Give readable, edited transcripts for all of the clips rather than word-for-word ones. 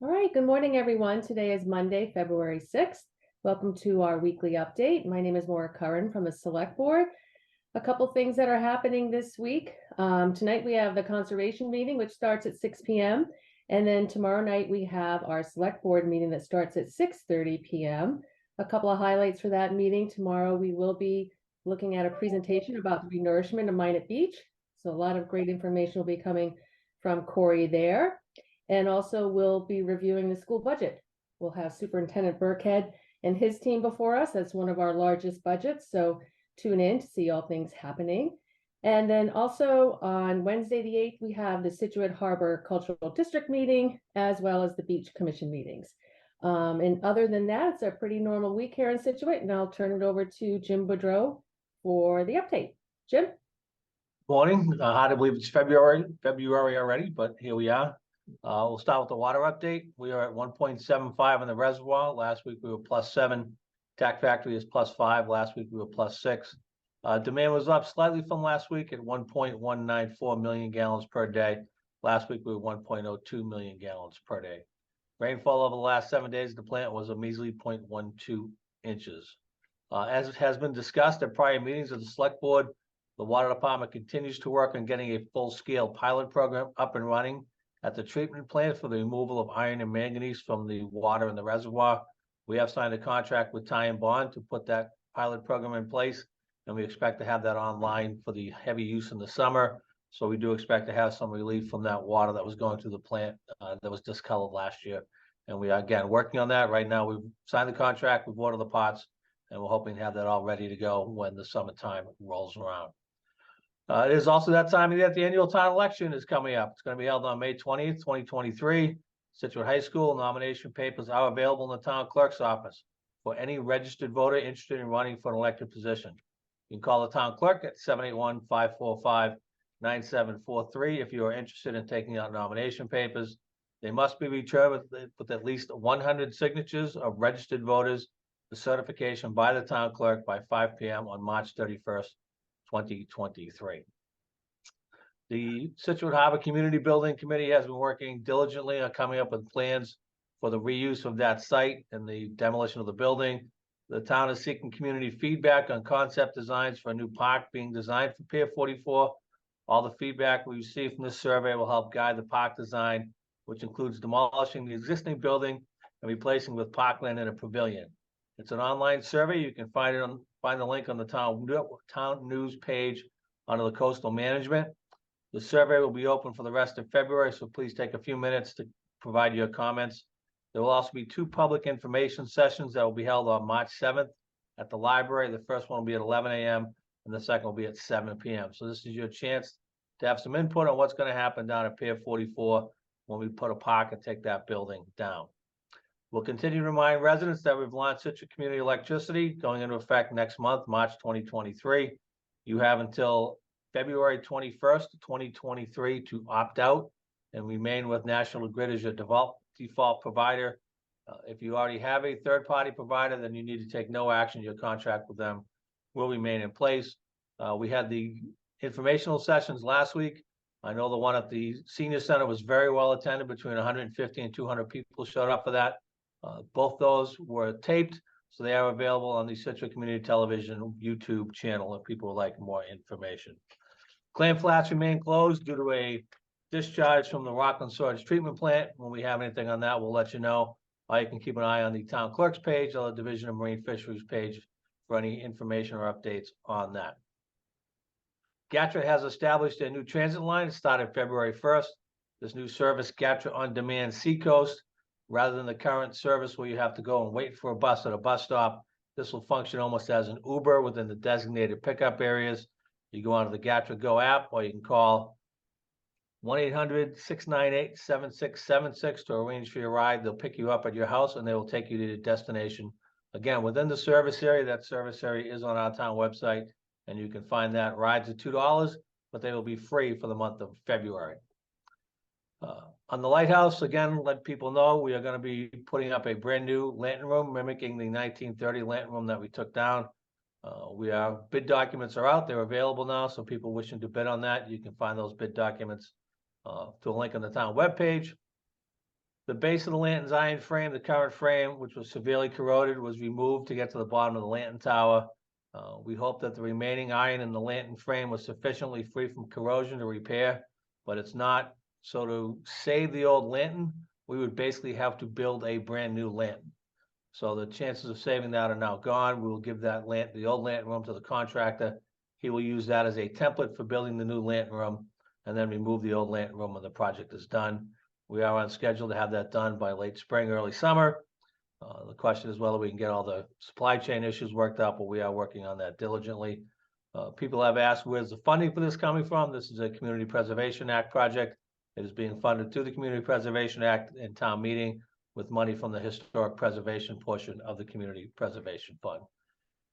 All right, good morning, everyone. Today is Monday, February 6th. Welcome to our weekly update. My name is Maura Curran from the Select Board. A couple things that are happening this week. Tonight we have the conservation meeting, which starts at 6 p.m. And then tomorrow night we have our Select Board meeting that starts at 6:30 p.m. A couple of highlights for that meeting. Tomorrow we will be looking at a presentation about the renourishment of Minot Beach. So a lot of great information will be coming from Corey there. And also we'll be reviewing the school budget. We'll have Superintendent Burkhead and his team before us. That's one of our largest budgets. So tune in to see all things happening. And then also on Wednesday the 8th, we have the Scituate Harbor Cultural District meeting, as well as the Beach Commission meetings. And other than that, it's a pretty normal week here in Scituate, and I'll turn it over to Jim Boudreau for the update. Jim? Morning. Hard to believe it's February already, but here we are. We'll start with the water update. We are at 1.75 in the reservoir. Last week we were +7. Tac Factory is +5. Last week we were +6. Demand was up slightly from last week at 1.194 million gallons per day. Last week we were 1.02 million gallons per day. Rainfall over the last 7 days at the plant was a measly 0.12 inches. As it has been discussed at prior meetings of the Select Board, the Water Department continues to work on getting a full-scale pilot program up and running at the treatment plant for the removal of iron and manganese from the water in the reservoir. We have signed a contract with Ty and Bond to put that pilot program in place, and we expect to have that online for the heavy use in the summer. So we do expect to have some relief from that water that was going through the plant that was discolored last year. And we are, again, working on that. Right now, we've signed the contract, we've ordered the pots, and we're hoping to have that all ready to go when the summertime rolls around. It is also that time of year that the annual town election is coming up. It's going to be held on May 20th, 2023. Scituate High School nomination papers are available in the town clerk's office for any registered voter interested in running for an elected position. You can call the town clerk at 781-545-9743 if you are interested in taking out nomination papers. They must be returned with at least 100 signatures of registered voters for certification by the town clerk by 5 p.m. on March 31st. 2023. The Scituate Harbor Community Building Committee has been working diligently on coming up with plans for the reuse of that site and the demolition of the building. The town is seeking community feedback on concept designs for a new park being designed for Pier 44. All the feedback we receive from this survey will help guide the park design, which includes demolishing the existing building and replacing with parkland and a pavilion. It's an online survey. You can find the link on the town news page under the coastal management. The survey will be open for the rest of February, so please take a few minutes to provide your comments. There will also be 2 public information sessions that will be held on March 7th at the library. The first one will be at 11 a.m. and the second will be at 7 p.m. So this is your chance to have some input on what's going to happen down at Pier 44 when we put a park and take that building down. We'll continue to remind residents that we've launched Scituate Community Electricity going into effect next month, March 2023. You have until February 21st, 2023 to opt out and remain with National Grid as your default provider. If you already have a third-party provider, then you need to take no action. Your contract with them will remain in place. We had the informational sessions last week. I know the one at the Senior Center was very well attended. Between 150 and 200 people showed up for that. Both those were taped, so they are available on the Scituate Community Television YouTube channel if people would like more information. Clam Flats remain closed due to a discharge from the Rockland Sewage Treatment Plant. When we have anything on that, we'll let you know. You can keep an eye on the town clerk's page or the Division of Marine Fisheries page for any information or updates on that. GATRA has established a new transit line. It started February 1st. This new service, GATRA On Demand Seacoast, rather than the current service where you have to go and wait for a bus at a bus stop, this will function almost as an Uber within the designated pickup areas. You go onto the GATRA Go app, or you can call 1-800-698-7676 to arrange for your ride. They'll pick you up at your house and they will take you to your destination. Again, within the service area, that service area is on our town website, and you can find that. Rides are $2, but they will be free for the month of February. On the lighthouse, again, let people know we are going to be putting up a brand new lantern room mimicking the 1930 lantern room that we took down. Bid documents are out. They're available now, so people wishing to bid on that, you can find those bid documents through a link on the town webpage. The base of the lantern's iron frame, the current frame, which was severely corroded, was removed to get to the bottom of the lantern tower. We hope that the remaining iron in the lantern frame was sufficiently free from corrosion to repair, but it's not. So to save the old lantern, we would basically have to build a brand new lantern. So the chances of saving that are now gone. We will give that the old lantern room to the contractor. He will use that as a template for building the new lantern room, and then remove the old lantern room when the project is done. We are on schedule to have that done by late spring, early summer. The question is whether we can get all the supply chain issues worked out, but we are working on that diligently. People have asked, where's the funding for this coming from? This is a Community Preservation Act project. It is being funded through the Community Preservation Act in town meeting with money from the historic preservation portion of the Community Preservation Fund.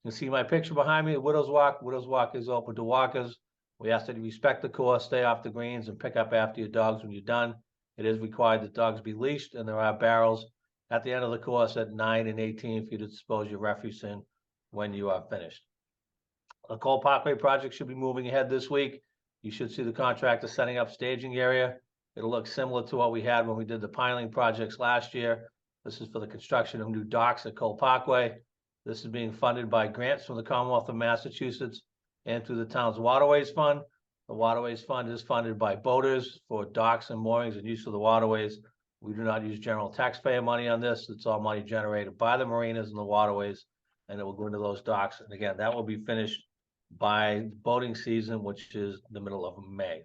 You can see my picture behind me, the Widows Walk. Widows Walk is open to walkers. We ask that you respect the course, stay off the greens, and pick up after your dogs when you're done. It is required that dogs be leashed, and there are barrels at the end of the course at 9 and 18 for you to dispose your refuse in when you are finished. The Cole Parkway project should be moving ahead this week. You should see the contractor setting up staging area. It'll look similar to what we had when we did the piling projects last year. This is for the construction of new docks at Cole Parkway. This is being funded by grants from the Commonwealth of Massachusetts and through the town's Waterways Fund. The Waterways Fund is funded by boaters for docks and moorings and use of the waterways. We do not use general taxpayer money on this. It's all money generated by the marinas and the waterways, and it will go into those docks. And again, that will be finished by boating season, which is the middle of May.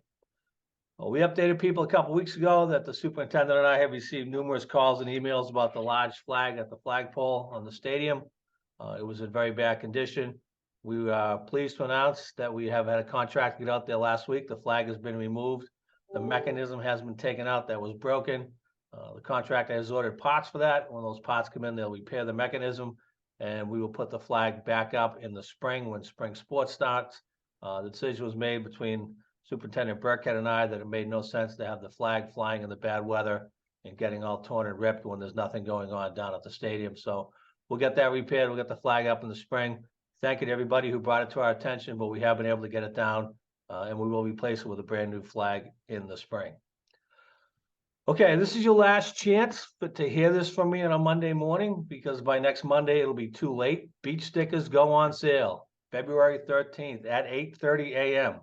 Well, we updated people a couple weeks ago that the superintendent and I have received numerous calls and emails about the large flag at the flagpole on the stadium. It was in very bad condition. We are pleased to announce that we have had a contract get out there last week. The flag has been removed. The mechanism has been taken out that was broken. The contractor has ordered parts for that. When those parts come in, they'll repair the mechanism, and we will put the flag back up in the spring when spring sports starts. The decision was made between Superintendent Burkhead and I that it made no sense to have the flag flying in the bad weather and getting all torn and ripped when there's nothing going on down at the stadium. So we'll get that repaired. We'll get the flag up in the spring. Thank you to everybody who brought it to our attention, but we have been able to get it down, and we will replace it with a brand new flag in the spring. Okay, this is your last chance to hear this from me on a Monday morning, because by next Monday, it'll be too late. Beach stickers go on sale February 13th at 8:30 a.m.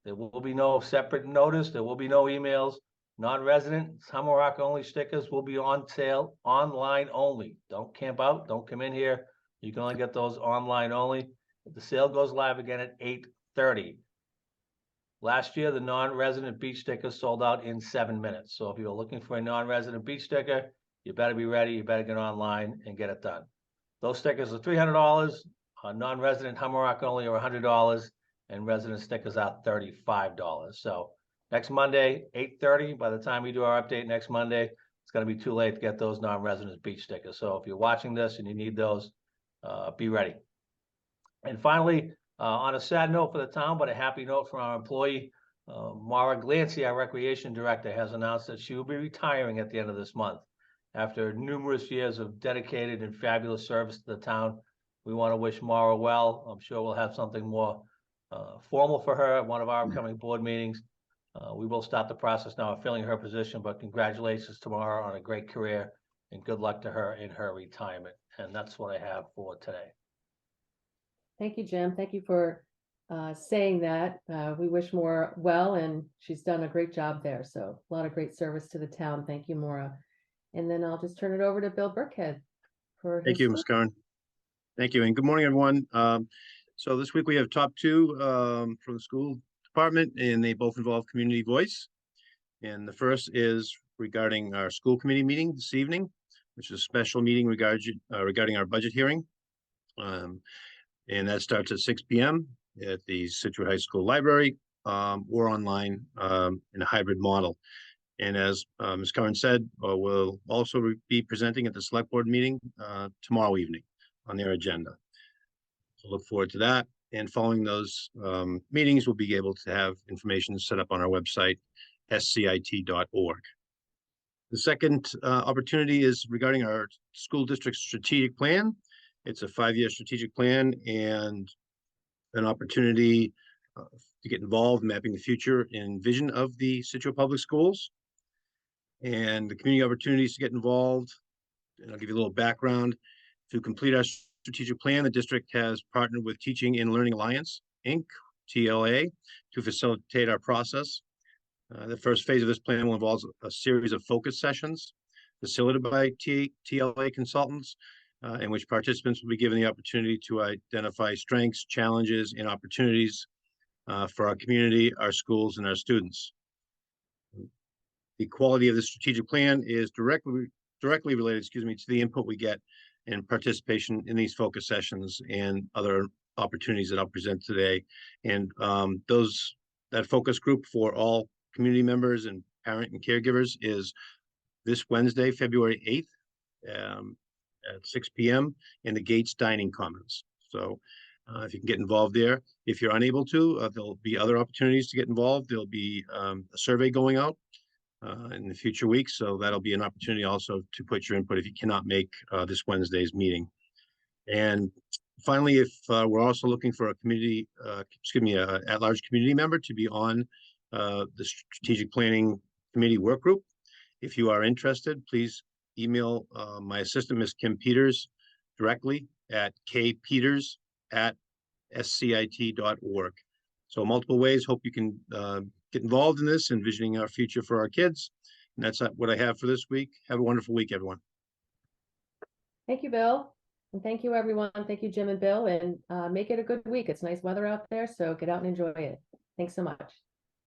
There will be no separate notice. There will be no emails. Non-resident Hummer Rock only stickers will be on sale online only. Don't camp out. Don't come in here. You can only get those online only. The sale goes live again at 8:30. Last year, the non-resident beach stickers sold out in 7 minutes. So if you're looking for a non-resident beach sticker, you better be ready. You better get online and get it done. Those stickers are $300. Non-resident Hummer Rock only are $100, and resident stickers are $35. So next Monday, 8:30, by the time we do our update next Monday, it's going to be too late to get those non-resident beach stickers. So if you're watching this and you need those, be ready. And finally, on a sad note for the town, but a happy note for our employee, Mara Glancy, our recreation director, has announced that she will be retiring at the end of this month. After numerous years of dedicated and fabulous service to the town, we want to wish Mara well. I'm sure we'll have something more formal for her at one of our upcoming board meetings. We will start the process now of filling her position, but congratulations to Mara on a great career, and good luck to her in her retirement. And that's what I have for today. Thank you, Jim. Thank you for saying that. We wish Maura well, and she's done a great job there. So a lot of great service to the town. Thank you, Maura. And then I'll just turn it over to Bill Burkhead for Thank you, Ms. Curran. Thank you, and good morning, everyone. So this week we have top two from the school department, and they both involve community voice. And the first is regarding our school committee meeting this evening, which is a special meeting regarding our budget hearing. And that starts at 6 p.m. at the Scituate High School Library or online in a hybrid model. And as Ms. Curran said, we'll also be presenting at the select board meeting tomorrow evening on their agenda. So look forward to that. And following those meetings, we'll be able to have information set up on our website, scit.org. The second opportunity is regarding our school district strategic plan. It's a 5-year strategic plan and an opportunity to get involved in mapping the future and vision of the Scituate Public Schools. and the community opportunities to get involved. And I'll give you a little background. To complete our strategic plan, the district has partnered with Teaching and Learning Alliance, Inc., TLA, to facilitate our process. The first phase of this plan will involve a series of focus sessions facilitated by TLA consultants, in which participants will be given the opportunity to identify strengths, challenges, and opportunities for our community, our schools, and our students. The quality of the strategic plan is directly related, to the input we get and participation in these focus sessions and other opportunities that I'll present today. And that focus group for all community members and parent and caregivers is this Wednesday, February 8th, at 6 p.m. in the Gates Dining Commons. So if you can get involved there. If you're unable to, there'll be other opportunities to get involved. There'll be a survey going out in the future weeks. So that'll be an opportunity also to put your input if you cannot make this Wednesday's meeting. And finally, if we're also looking for a community, at-large community member to be on the strategic planning committee work group. If you are interested, please email my assistant, Ms. Kim Peters, directly at kpeters@scit.org. So multiple ways. Hope you can get involved in this, envisioning our future for our kids. And that's what I have for this week. Have a wonderful week, everyone. Thank you, Bill. And thank you, everyone. Thank you, Jim and Bill. And make it a good week. It's nice weather out there, so get out and enjoy it. Thanks so much.